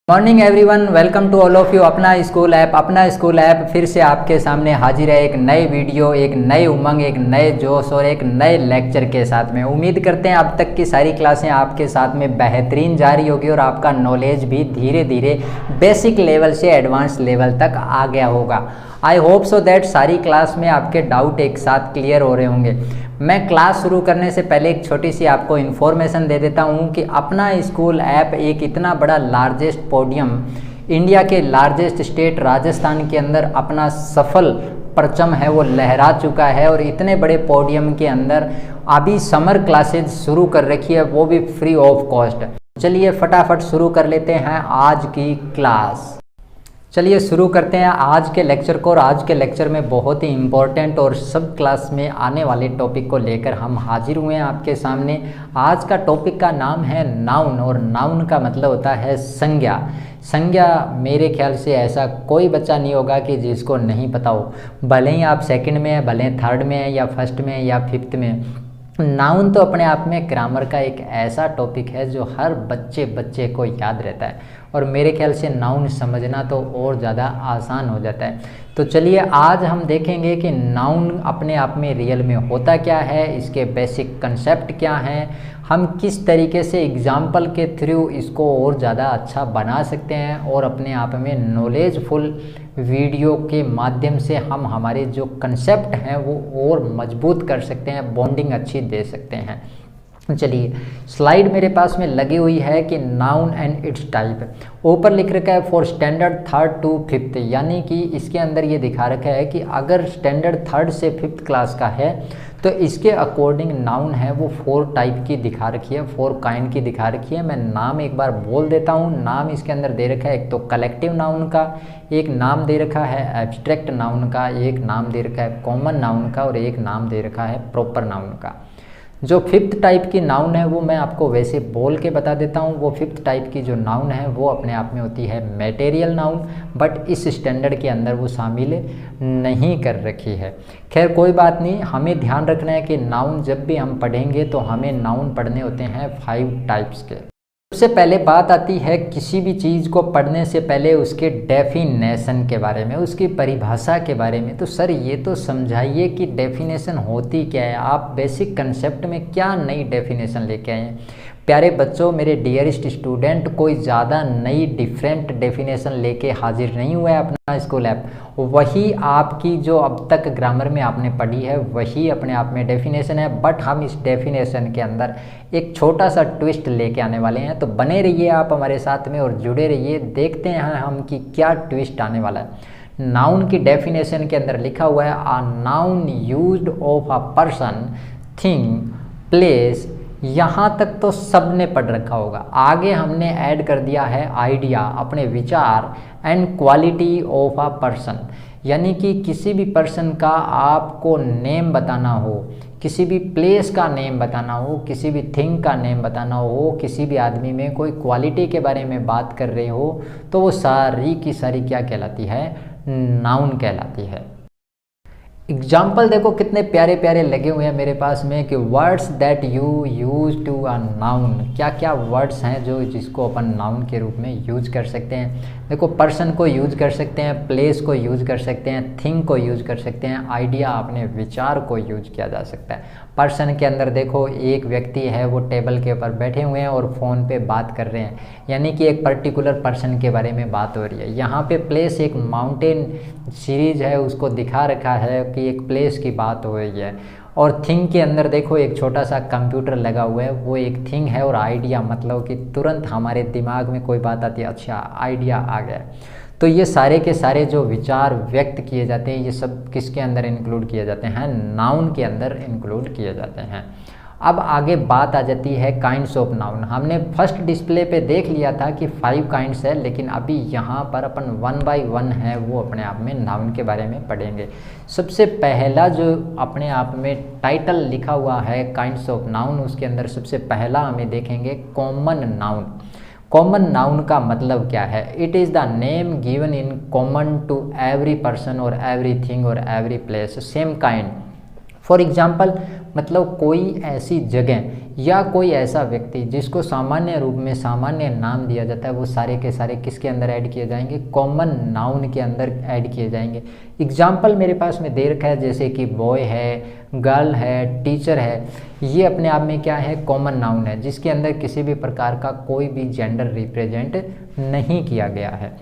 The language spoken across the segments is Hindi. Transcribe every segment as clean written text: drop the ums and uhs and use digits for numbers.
Morning everyone, welcome to all of you. अपना स्कूल ऐप फिर से आपके सामने हाजिर है एक नए वीडियो, एक नए उमंग, एक नए जोश और एक नए लेक्चर के साथ में। उम्मीद करते हैं अब तक की सारी क्लासें आपके साथ में बेहतरीन जारी होगी और आपका नॉलेज भी धीरे धीरे बेसिक लेवल से एडवांस लेवल तक आ गया होगा। आई होप सो दैट सारी क्लास में आपके डाउट एक साथ क्लियर हो रहे होंगे। मैं क्लास शुरू करने से पहले एक छोटी सी आपको इन्फॉर्मेशन दे देता हूँ कि अपना स्कूल ऐप एक इतना बड़ा लार्जेस्ट पोडियम, इंडिया के लार्जेस्ट स्टेट राजस्थान के अंदर अपना सफल परचम है वो लहरा चुका है और इतने बड़े पोडियम के अंदर अभी समर क्लासेज शुरू कर रखी है, वो भी फ्री ऑफ कॉस्ट। चलिए फटाफट शुरू कर लेते हैं आज की क्लास। चलिए शुरू करते हैं आज के लेक्चर को। और आज के लेक्चर में बहुत ही इम्पोर्टेंट और सब क्लास में आने वाले टॉपिक को लेकर हम हाजिर हुए हैं आपके सामने। आज का टॉपिक का नाम है नाउन, और नाउन का मतलब होता है संज्ञा। संज्ञा मेरे ख्याल से ऐसा कोई बच्चा नहीं होगा कि जिसको नहीं पता हो, भले ही आप सेकंड में है, भले ही थर्ड में है, या फर्स्ट में, या फिफ्थ में। नाउन तो अपने आप में ग्रामर का एक ऐसा टॉपिक है जो हर बच्चे को याद रहता है, और मेरे ख्याल से नाउन समझना तो और ज़्यादा आसान हो जाता है। तो चलिए आज हम देखेंगे कि नाउन अपने आप में रियल में होता क्या है, इसके बेसिक कंसेप्ट क्या हैं, हम किस तरीके से एग्जाम्पल के थ्रू इसको और ज़्यादा अच्छा बना सकते हैं, और अपने आप में नॉलेजफुल वीडियो के माध्यम से हम हमारे जो कंसेप्ट हैं वो और मजबूत कर सकते हैं, बॉन्डिंग अच्छी दे सकते हैं। चलिए स्लाइड मेरे पास में लगी हुई है कि नाउन एंड इट्स टाइप। ऊपर लिख रखा है for standard third to fifth, यानी कि इसके अंदर ये दिखा रखा है कि अगर स्टैंडर्ड थर्ड से फिफ्थ क्लास का है तो इसके अकॉर्डिंग नाउन है वो 4 टाइप की दिखा रखी है, 4 काइंड की दिखा रखी है। मैं नाम एक बार बोल देता हूँ। नाम इसके अंदर दे रखा है एक तो कलेक्टिव नाउन का, एक नाम दे रखा है एब्स्ट्रैक्ट नाउन का, एक नाम दे रखा है कॉमन नाउन का, और एक नाम दे रखा है प्रॉपर नाउन का। जो फिफ्थ टाइप की नाउन है वो मैं आपको वैसे बोल के बता देता हूँ। वो फिफ्थ टाइप की जो नाउन है वो अपने आप में होती है मटेरियल नाउन, बट इस स्टैंडर्ड के अंदर वो शामिल नहीं कर रखी है। खैर कोई बात नहीं, हमें ध्यान रखना है कि नाउन जब भी हम पढ़ेंगे तो हमें नाउन पढ़ने होते हैं 5 टाइप्स के। सबसे पहले बात आती है किसी भी चीज़ को पढ़ने से पहले उसके डेफिनेशन के बारे में, उसकी परिभाषा के बारे में। तो सर ये तो समझाइए कि डेफिनेशन होती क्या है, आप बेसिक कंसेप्ट में क्या नई डेफिनेशन लेके आए हैं। प्यारे बच्चों, मेरे डियरेस्ट स्टूडेंट, कोई ज़्यादा नई डिफरेंट डेफिनेशन लेके हाजिर नहीं हुआ है अपना स्कूल ऐप। वही आपकी जो अब तक ग्रामर में आपने पढ़ी है वही अपने आप में डेफिनेशन है, बट हम इस डेफिनेशन के अंदर एक छोटा सा ट्विस्ट लेके आने वाले हैं। तो बने रहिए आप हमारे साथ में और जुड़े रहिए, देखते हैं हम कि क्या ट्विस्ट आने वाला है। नाउन की डेफिनेशन के अंदर लिखा हुआ है a noun used of a person, thing, place. यहाँ तक तो सबने पढ़ रखा होगा। आगे हमने ऐड कर दिया है आइडिया, अपने विचार, and quality of a person, यानी कि किसी भी पर्सन का आपको नेम बताना हो, किसी भी प्लेस का नेम बताना हो, किसी भी थिंग का नेम बताना हो, किसी भी आदमी में कोई क्वालिटी के बारे में बात कर रहे हो, तो वो सारी की सारी क्या कहलाती है, नाउन कहलाती है। एग्जाम्पल देखो कितने प्यारे प्यारे लगे हुए हैं मेरे पास में कि words that you use to a noun. क्या क्या वर्ड्स हैं जो जिसको अपन नाउन के रूप में यूज कर सकते हैं। देखो पर्सन को यूज कर सकते हैं, प्लेस को यूज कर सकते हैं, थिंग को यूज कर सकते हैं, आइडिया अपने विचार को यूज किया जा सकता है। पर्सन के अंदर देखो एक व्यक्ति है वो टेबल के ऊपर बैठे हुए हैं और फ़ोन पे बात कर रहे हैं, यानी कि एक पर्टिकुलर पर्सन के बारे में बात हो रही है। यहाँ पे प्लेस एक माउंटेन सीरीज है उसको दिखा रखा है कि एक प्लेस की बात हो रही है। और थिंग के अंदर देखो एक छोटा सा कंप्यूटर लगा हुआ है, वो एक थिंग है। और आइडिया मतलब कि तुरंत हमारे दिमाग में कोई बात आती है, अच्छा आइडिया आ गया। तो ये सारे के सारे जो विचार व्यक्त किए जाते हैं ये सब किसके अंदर इंक्लूड किए जाते हैं, नाउन के अंदर इंक्लूड किए जाते हैं। अब आगे बात आ जाती है काइंड्स ऑफ नाउन। हमने फर्स्ट डिस्प्ले पे देख लिया था कि 5 काइंड्स है, लेकिन अभी यहाँ पर अपन 1 बाय 1 है वो अपने आप में नाउन के बारे में पढ़ेंगे। सबसे पहला जो अपने आप में टाइटल लिखा हुआ है काइंड्स ऑफ नाउन, उसके अंदर सबसे पहला हमें देखेंगे कॉमन नाउन। कॉमन नाउन का मतलब क्या है, it is the name given in common to every person और एवरी थिंग और every place, same kind. For example मतलब कोई ऐसी जगह या कोई ऐसा व्यक्ति जिसको सामान्य रूप में सामान्य नाम दिया जाता है, वो सारे के सारे किसके अंदर ऐड किए जाएंगे, कॉमन नाउन के अंदर ऐड किए जाएंगे। एग्जाम्पल मेरे पास में दे रखा है, जैसे कि बॉय है, गर्ल है, टीचर है, ये अपने आप में क्या है, कॉमन नाउन है, जिसके अंदर किसी भी प्रकार का कोई भी जेंडर रिप्रेजेंट नहीं किया गया है।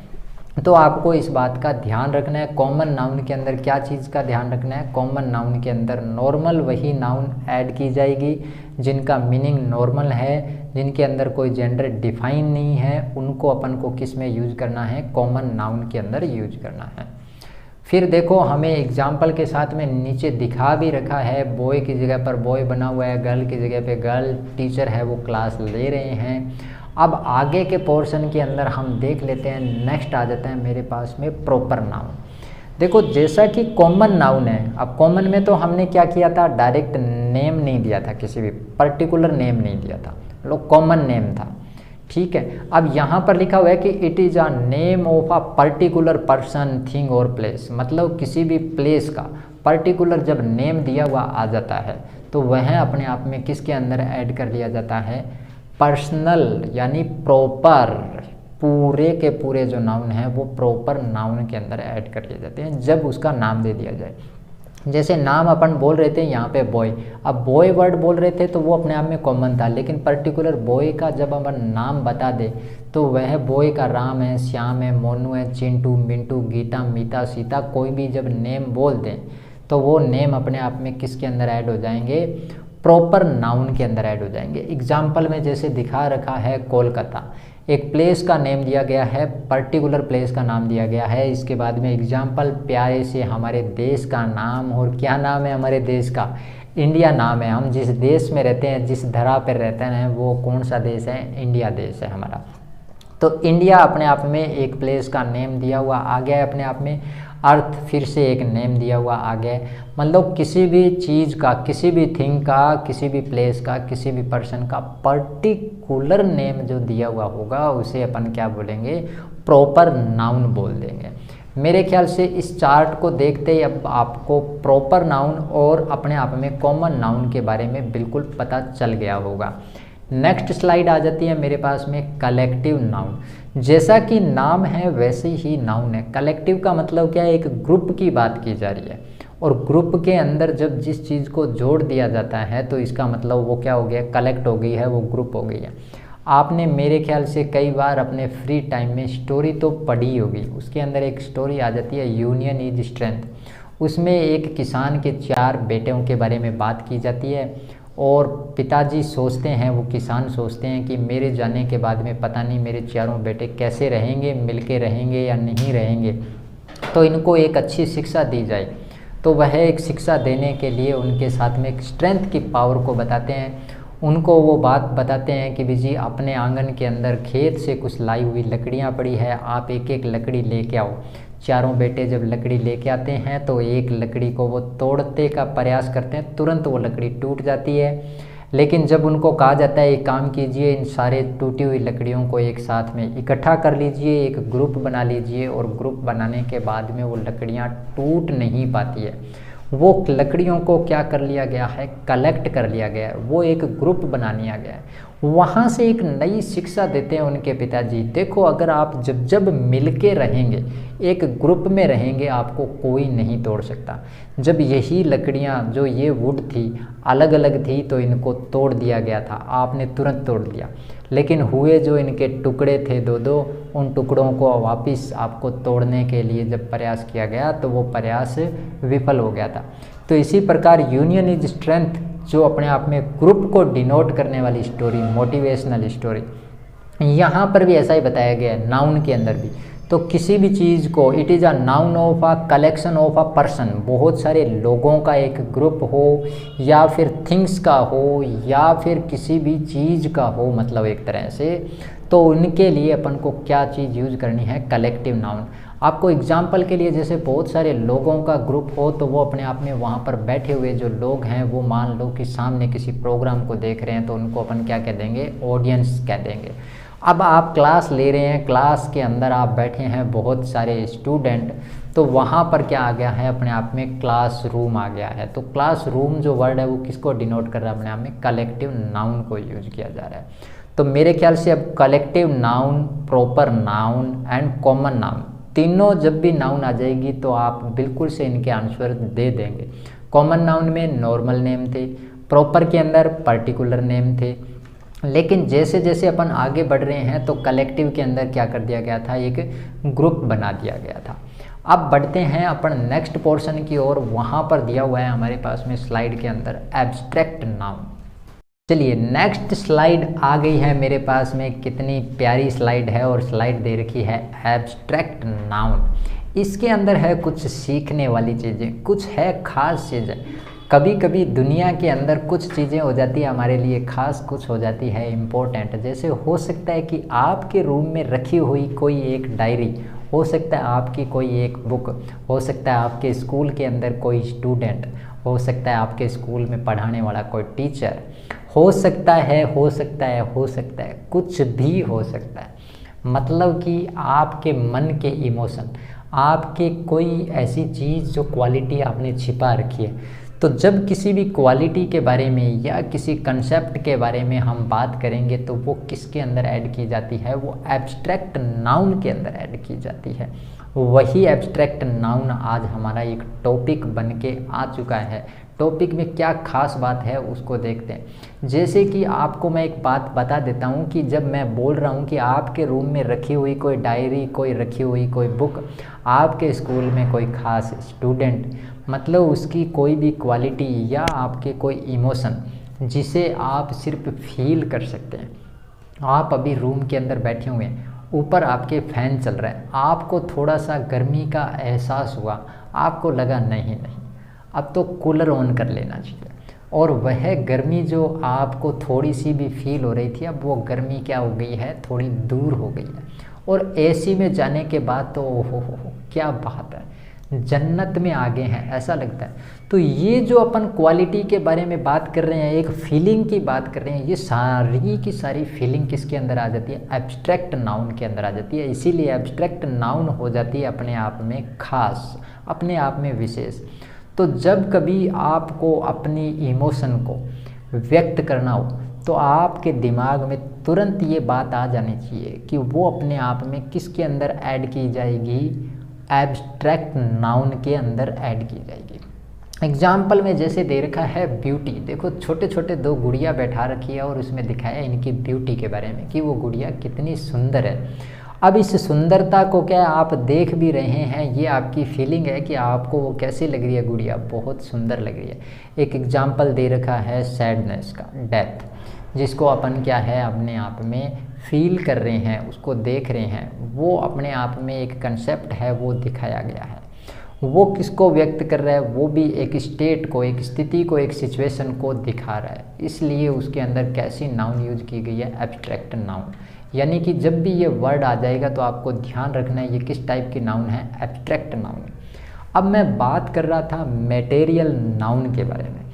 तो आपको इस बात का ध्यान रखना है, कॉमन नाउन के अंदर क्या चीज़ का ध्यान रखना है, कॉमन नाउन के अंदर नॉर्मल वही नाउन ऐड की जाएगी जिनका मीनिंग नॉर्मल है, जिनके अंदर कोई जेंडर डिफाइन नहीं है, उनको अपन को किस में यूज करना है, कॉमन नाउन के अंदर यूज करना है। फिर देखो हमें एग्जाम्पल के साथ में नीचे दिखा भी रखा है, बॉय की जगह पर बॉय बना हुआ है, गर्ल की जगह पे गर्ल, टीचर है वो क्लास ले रहे हैं। अब आगे के पोर्शन के अंदर हम देख लेते हैं, नेक्स्ट आ जाता है मेरे पास में प्रॉपर नाउन। देखो जैसा कि कॉमन नाउन है, अब कॉमन में तो हमने क्या किया था, डायरेक्ट नेम नहीं दिया था, किसी भी पर्टिकुलर नेम नहीं दिया था, लोग कॉमन नेम था, ठीक है। अब यहाँ पर लिखा हुआ है कि it is a name of a particular person, thing और प्लेस, मतलब किसी भी प्लेस का पर्टिकुलर जब नेम दिया हुआ आ जाता है तो वह अपने आप में किसके अंदर ऐड कर लिया जाता है, पर्सनल यानी प्रॉपर, पूरे के पूरे जो नाउन है वो प्रॉपर नाउन के अंदर ऐड कर लिए जाते हैं जब उसका नाम दे दिया जाए। जैसे नाम अपन बोल रहे थे यहाँ पे बॉय, अब बॉय वर्ड बोल रहे थे तो वो अपने आप में कॉमन था, लेकिन पर्टिकुलर बॉय का जब अपन नाम बता दे तो वह बॉय का राम है, श्याम है, मोनू है, चिंटू, मिंटू, गीता, मीता, सीता, कोई भी जब नेम बोल दें तो वो नेम अपने आप में किसके अंदर ऐड हो जाएंगे, प्रॉपर नाउन के अंदर ऐड हो जाएंगे। एग्जाम्पल में जैसे दिखा रखा है कोलकाता, एक प्लेस का नेम दिया गया है, पर्टिकुलर प्लेस का नाम दिया गया है। इसके बाद में एग्जाम्पल प्यारे से हमारे देश का नाम, और क्या नाम है हमारे देश का, इंडिया नाम है। हम जिस देश में रहते हैं, जिस धरा पर रहते हैं, वो कौन सा देश है, इंडिया देश है हमारा। तो इंडिया अपने आप में एक प्लेस का नेम दिया हुआ आ गया है अपने आप में। अर्थ फिर से एक नेम दिया हुआ आ गया है, मतलब किसी भी चीज़ का, किसी भी थिंग का, किसी भी प्लेस का, किसी भी पर्सन का पर्टिकुलर नेम जो दिया हुआ होगा उसे अपन क्या बोलेंगे, प्रॉपर नाउन बोल देंगे। मेरे ख्याल से इस चार्ट को देखते ही अब आपको प्रॉपर नाउन और अपने आप में कॉमन नाउन के बारे में बिल्कुल पता चल गया होगा। नेक्स्ट स्लाइड आ जाती है मेरे पास में कलेक्टिव नाउन। जैसा कि नाम है वैसे ही नाउन है। कलेक्टिव का मतलब क्या है, एक ग्रुप की बात की जा रही है, और ग्रुप के अंदर जब जिस चीज़ को जोड़ दिया जाता है तो इसका मतलब वो क्या हो गया, कलेक्ट हो गई है, वो ग्रुप हो गई है। आपने मेरे ख्याल से कई बार अपने फ्री टाइम में स्टोरी तो पढ़ी होगी, उसके अंदर एक स्टोरी आ जाती है यूनियन इज स्ट्रेंथ। उसमें एक किसान के 4 बेटों के बारे में बात की जाती है, और पिताजी सोचते हैं, वो किसान सोचते हैं कि मेरे जाने के बाद में पता नहीं मेरे 4 बेटे कैसे रहेंगे, मिलके रहेंगे या नहीं रहेंगे, तो इनको एक अच्छी शिक्षा दी जाए। तो वह एक शिक्षा देने के लिए उनके साथ में एक स्ट्रेंथ की पावर को बताते हैं। उनको वो बात बताते हैं कि जी अपने आंगन के अंदर खेत से कुछ लाई हुई लकड़ियाँ पड़ी है, आप एक एक लकड़ी लेके आओ। 4 बेटे जब लकड़ी लेके आते हैं तो एक लकड़ी को वो तोड़ने का प्रयास करते हैं, तुरंत वो लकड़ी टूट जाती है। लेकिन जब उनको कहा जाता है एक काम कीजिए, इन सारे टूटी हुई लकड़ियों को एक साथ में इकट्ठा कर लीजिए, एक ग्रुप बना लीजिए, और ग्रुप बनाने के बाद में वो लकड़ियाँ टूट नहीं पाती है। वो लकड़ियों को क्या कर लिया गया है, कलेक्ट कर लिया गया है, वो एक ग्रुप बना लिया गया है। वहाँ से एक नई शिक्षा देते हैं उनके पिताजी, देखो अगर आप जब जब मिलके रहेंगे, एक ग्रुप में रहेंगे, आपको कोई नहीं तोड़ सकता। जब यही लकड़ियाँ जो ये वुड थी अलग अलग थी तो इनको तोड़ दिया गया था, आपने तुरंत तोड़ दिया, लेकिन हुए जो इनके टुकड़े थे 2-2, उन टुकड़ों को वापस आपको तोड़ने के लिए जब प्रयास किया गया तो वो प्रयास विफल हो गया था। तो इसी प्रकार यूनियन इज स्ट्रेंथ जो अपने आप में ग्रुप को डिनोट करने वाली स्टोरी, मोटिवेशनल स्टोरी, यहाँ पर भी ऐसा ही बताया गया है नाउन के अंदर भी। तो किसी भी चीज़ को, it is a noun of a collection of a person, बहुत सारे लोगों का एक ग्रुप हो, या फिर थिंग्स का हो, या फिर किसी भी चीज़ का हो, मतलब एक तरह से, तो उनके लिए अपन को क्या चीज़ यूज करनी है, कलेक्टिव नाउन। आपको एग्जाम्पल के लिए जैसे बहुत सारे लोगों का ग्रुप हो तो वो अपने आप में वहाँ पर बैठे हुए जो लोग हैं वो मान लो कि सामने किसी प्रोग्राम को देख रहे हैं, तो उनको अपन क्या कह देंगे, ऑडियंस कह देंगे। अब आप क्लास ले रहे हैं, क्लास के अंदर आप बैठे हैं बहुत सारे स्टूडेंट, तो वहाँ पर क्या आ गया है अपने आप में, क्लासरूम आ गया है। तो क्लासरूम जो वर्ड है वो किसको डिनोट कर रहा है अपने आप में, कलेक्टिव नाउन को यूज किया जा रहा है। तो मेरे ख्याल से अब collective noun, proper noun and common noun, तीनों जब भी नाउन आ जाएगी तो आप बिल्कुल से इनके आंसर दे देंगे। कॉमन नाउन में नॉर्मल नेम थे, प्रॉपर के अंदर पर्टिकुलर नेम थे, लेकिन जैसे जैसे अपन आगे बढ़ रहे हैं तो कलेक्टिव के अंदर क्या कर दिया गया था, एक ग्रुप बना दिया गया था। अब बढ़ते हैं अपन नेक्स्ट पोर्शन की ओर। वहाँ पर दिया हुआ है हमारे पास में स्लाइड के अंदर एब्स्ट्रैक्ट नाउन। चलिए नेक्स्ट स्लाइड आ गई है मेरे पास में, कितनी प्यारी स्लाइड है, और स्लाइड दे रखी है एब्स्ट्रैक्ट नाउन। इसके अंदर है कुछ सीखने वाली चीज़ें, कुछ है खास चीज़ें। कभी कभी दुनिया के अंदर कुछ चीज़ें हो जाती है हमारे लिए खास, कुछ हो जाती है इम्पोर्टेंट। जैसे हो सकता है कि आपके रूम में रखी हुई कोई एक डायरी, हो सकता है आपकी कोई एक बुक, हो सकता है आपके स्कूल के अंदर कोई स्टूडेंट, हो सकता है आपके स्कूल में पढ़ाने वाला कोई टीचर, हो सकता है कुछ भी हो सकता है। मतलब कि आपके मन के इमोशन, आपके कोई ऐसी चीज़ जो क्वालिटी आपने छिपा रखी है। तो जब किसी भी क्वालिटी के बारे में या किसी कंसेप्ट के बारे में हम बात करेंगे तो वो किसके अंदर ऐड की जाती है, वो एब्स्ट्रैक्ट नाउन के अंदर ऐड की जाती है। वही एब्स्ट्रैक्ट नाउन आज हमारा एक टॉपिक बन के आ चुका है। टॉपिक में क्या खास बात है उसको देखते हैं। जैसे कि आपको मैं एक बात बता देता हूँ कि जब मैं बोल रहा हूँ कि आपके रूम में रखी हुई कोई डायरी, कोई रखी हुई कोई बुक, आपके स्कूल में कोई खास स्टूडेंट, मतलब उसकी कोई भी क्वालिटी या आपके कोई इमोशन जिसे आप सिर्फ फील कर सकते हैं। आप अभी रूम के अंदर बैठे हुए हैं, ऊपर आपके फैन चल रहा है, आपको थोड़ा सा गर्मी का एहसास हुआ, आपको लगा नहीं अब तो कूलर ऑन कर लेना चाहिए, और वह गर्मी जो आपको थोड़ी सी भी फील हो रही थी, अब वो गर्मी क्या हो गई है, थोड़ी दूर हो गई है। और एसी में जाने के बाद तो ओहो हो क्या बात है, जन्नत में आ गए हैं ऐसा लगता है। तो ये जो अपन क्वालिटी के बारे में बात कर रहे हैं, एक फीलिंग की बात कर रहे हैं, ये सारी की सारी फीलिंग किसके अंदर आ जाती है, एब्स्ट्रैक्ट नाउन के अंदर आ जाती है। इसीलिए एब्स्ट्रैक्ट नाउन हो जाती है अपने आप में खास, अपने आप में विशेष। तो जब कभी आपको अपनी इमोशन को व्यक्त करना हो तो आपके दिमाग में तुरंत ये बात आ जानी चाहिए कि वो अपने आप में किसके अंदर ऐड की जाएगी, एब्स्ट्रैक्ट नाउन के अंदर ऐड की जाएगी। एग्जाम्पल में जैसे दे रखा है ब्यूटी, देखो छोटे छोटे दो गुड़िया बैठा रखी है और उसमें दिखाया इनकी ब्यूटी के बारे में कि वो गुड़िया कितनी सुंदर है। अब इस सुंदरता को क्या आप देख भी रहे हैं, ये आपकी फीलिंग है कि आपको वो कैसी लग रही है, गुड़िया बहुत सुंदर लग रही है। एक एग्जाम्पल दे रखा है सैडनेस का, डेथ, जिसको अपन क्या है अपने आप में फील कर रहे हैं, उसको देख रहे हैं, वो अपने आप में एक कंसेप्ट है, वो दिखाया गया है। वो किसको व्यक्त कर रहा है, वो भी एक स्टेट को, एक स्थिति को, एक सिचुएशन को दिखा रहा है। इसलिए उसके अंदर कैसी नाउन यूज की गई है, एब्स्ट्रैक्ट नाउन। यानी कि जब भी ये वर्ड आ जाएगा तो आपको ध्यान रखना है ये किस टाइप की नाउन है, एब्स्ट्रैक्ट नाउन। अब मैं बात कर रहा था मटेरियल नाउन के बारे में।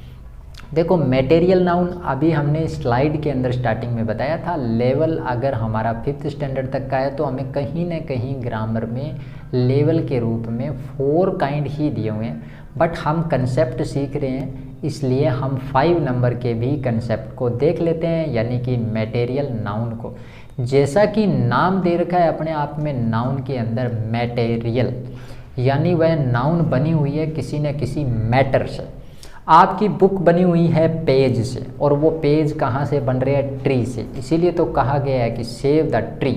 देखो मटेरियल नाउन अभी हमने स्लाइड के अंदर स्टार्टिंग में बताया था, लेवल अगर हमारा 5th स्टैंडर्ड तक का है तो हमें कहीं ना कहीं ग्रामर में लेवल के रूप में 4 काइंड ही दिए हुए हैं, बट हम कंसेप्ट सीख रहे हैं इसलिए हम 5 नंबर के भी कंसेप्ट को देख लेते हैं, यानी कि मटेरियल नाउन को। जैसा कि नाम दे रखा है अपने आप में नाउन के अंदर मटेरियल, यानी वह नाउन बनी हुई है किसी न किसी मैटर से। आपकी बुक बनी हुई है पेज से, और वो पेज कहाँ से बन रहे हैं, ट्री से, इसीलिए तो कहा गया है कि सेव द ट्री।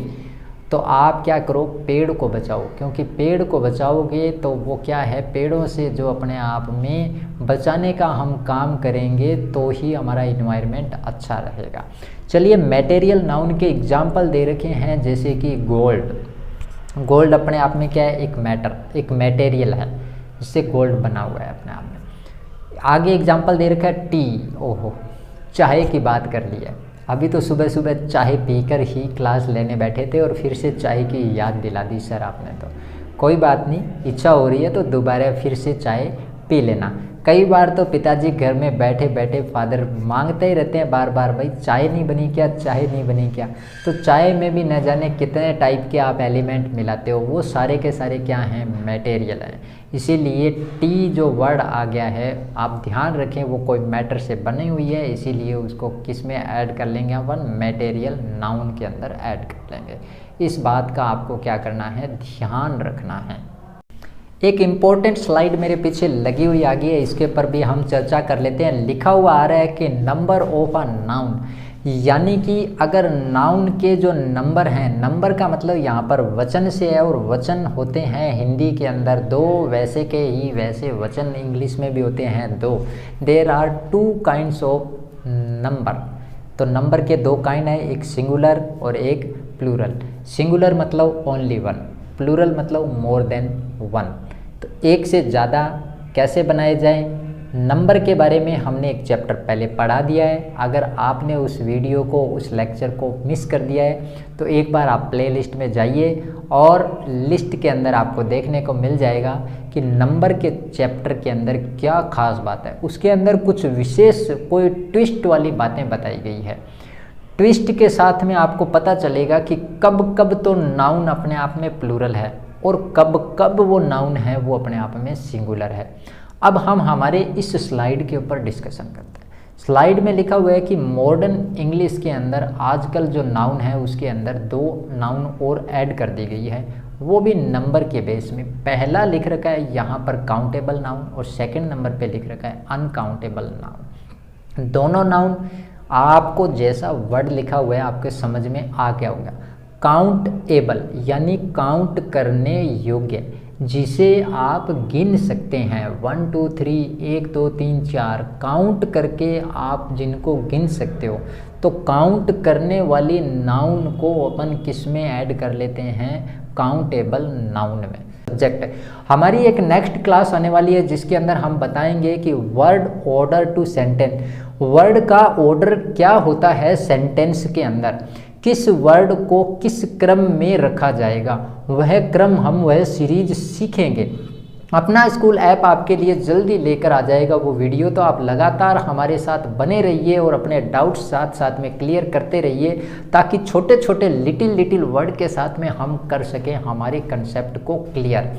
तो आप क्या करो, पेड़ को बचाओ, क्योंकि पेड़ को बचाओगे तो वो क्या है, पेड़ों से जो अपने आप में बचाने का हम काम करेंगे तो ही हमारा इन्वायरमेंट अच्छा रहेगा। चलिए मटेरियल नाउन के एग्जाम्पल दे रखे हैं, जैसे कि गोल्ड। गोल्ड अपने आप में क्या है, एक मैटर, एक मटेरियल है जिससे गोल्ड बना हुआ है अपने आप में। आगे एग्जाम्पल दे रखा है टी, ओहो चाय की बात कर ली है। अभी तो सुबह सुबह चाय पीकर ही क्लास लेने बैठे थे और फिर से चाय की याद दिला दी सर आपने। तो कोई बात नहीं, इच्छा हो रही है तो दोबारा फिर से चाय पी लेना। कई बार तो पिताजी घर में बैठे बैठे फादर मांगते ही रहते हैं बार बार, भाई चाय नहीं बनी क्या, चाय नहीं बनी क्या। तो चाय में भी न जाने कितने टाइप के आप एलिमेंट मिलाते हो, वो सारे के सारे क्या हैं, मटेरियल हैं। इसीलिए टी जो वर्ड आ गया है, आप ध्यान रखें वो कोई मैटर से बनी हुई है, इसीलिए उसको किस में ऐड कर लेंगे अपन, मटेरियल नाउन के अंदर ऐड कर लेंगे। इस बात का आपको क्या करना है, ध्यान रखना है। एक इम्पोर्टेंट स्लाइड मेरे पीछे लगी हुई आ गई है, इसके ऊपर भी हम चर्चा कर लेते हैं। लिखा हुआ आ रहा है कि नंबर ऑफ अ नाउन, यानी कि अगर नाउन के जो नंबर हैं, नंबर का मतलब यहाँ पर वचन से है, और वचन होते हैं हिंदी के अंदर दो, वैसे के ही वैसे वचन इंग्लिश में भी होते हैं दो। There are 2 kinds of number. तो नंबर के 2 काइंड है, एक सिंगुलर और एक प्लूरल। सिंगुलर मतलब ओनली वन, प्लूरल मतलब मोर देन वन। तो एक से ज़्यादा कैसे बनाए जाए, नंबर के बारे में हमने एक चैप्टर पहले पढ़ा दिया है। अगर आपने उस वीडियो को, उस लेक्चर को मिस कर दिया है तो एक बार आप प्लेलिस्ट में जाइए और लिस्ट के अंदर आपको देखने को मिल जाएगा कि नंबर के चैप्टर के अंदर क्या खास बात है। उसके अंदर कुछ विशेष कोई ट्विस्ट वाली बातें बताई गई है। ट्विस्ट के साथ में आपको पता चलेगा कि कब कब तो नाउन अपने आप में प्लूरल है और कब कब वो नाउन है वो अपने आप में सिंगुलर है। अब हम हमारे इस स्लाइड के ऊपर डिस्कशन करते हैं। स्लाइड में लिखा हुआ है कि मॉडर्न इंग्लिश के अंदर आजकल जो नाउन है उसके अंदर 2 नाउन और ऐड कर दी गई है, वो भी नंबर के बेस में। पहला लिख रखा है यहाँ पर काउंटेबल नाउन और सेकंड नंबर पे लिख रखा है अनकाउंटेबल नाउन। दोनों नाउन आपको जैसा वर्ड लिखा हुआ है आपके समझ में आ गया होगा। काउंटेबल यानी काउंट करने योग्य, जिसे आप गिन सकते हैं 1 2 3 1 2 3 4 काउंट करके आप जिनको गिन सकते हो। तो काउंट करने वाली नाउन को अपन किस में ऐड कर लेते हैं, काउंटेबल नाउन में। सब्जेक्ट हमारी एक नेक्स्ट क्लास आने वाली है जिसके अंदर हम बताएंगे कि word order to sentence, word का ऑर्डर क्या होता है सेंटेंस के अंदर, किस वर्ड को किस क्रम में रखा जाएगा, वह क्रम हम वह सीरीज सीखेंगे। अपना स्कूल ऐप आपके लिए जल्दी लेकर आ जाएगा वो वीडियो, तो आप लगातार हमारे साथ बने रहिए और अपने डाउट्स साथ साथ में क्लियर करते रहिए, ताकि छोटे छोटे लिटिल वर्ड के साथ में हम कर सकें हमारे कंसेप्ट को clear.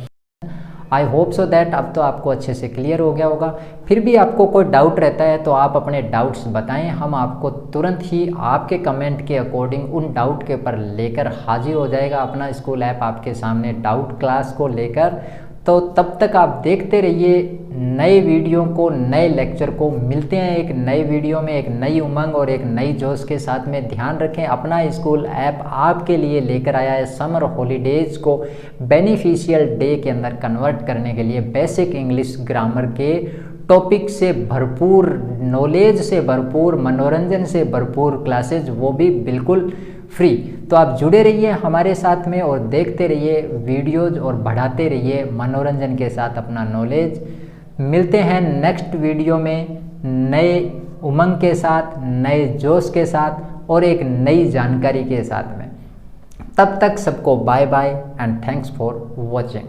I hope so that अब तो आपको अच्छे से क्लियर हो गया होगा। फिर भी आपको कोई डाउट रहता है तो आप अपने डाउट्स बताएं, हम आपको तुरंत ही आपके कमेंट के अकॉर्डिंग उन डाउट के ऊपर लेकर हाजिर हो जाएगा अपना स्कूल ऐप आपके सामने डाउट क्लास को लेकर। तो तब तक आप देखते रहिए नए वीडियो को, नए लेक्चर को। मिलते हैं एक नए वीडियो में एक नई उमंग और एक नई जोश के साथ में। ध्यान रखें अपना स्कूल ऐप आपके लिए लेकर आया है समर हॉलीडेज को बेनिफिशियल डे के अंदर कन्वर्ट करने के लिए बेसिक इंग्लिश ग्रामर के टॉपिक से भरपूर, नॉलेज से भरपूर, मनोरंजन से भरपूर क्लासेज, वो भी बिल्कुल फ्री। तो आप जुड़े रहिए हमारे साथ में और देखते रहिए वीडियोज और बढ़ाते रहिए मनोरंजन के साथ अपना नॉलेज। मिलते हैं नेक्स्ट वीडियो में नए उमंग के साथ, नए जोश के साथ और एक नई जानकारी के साथ में। तब तक सबको bye bye and thanks for watching.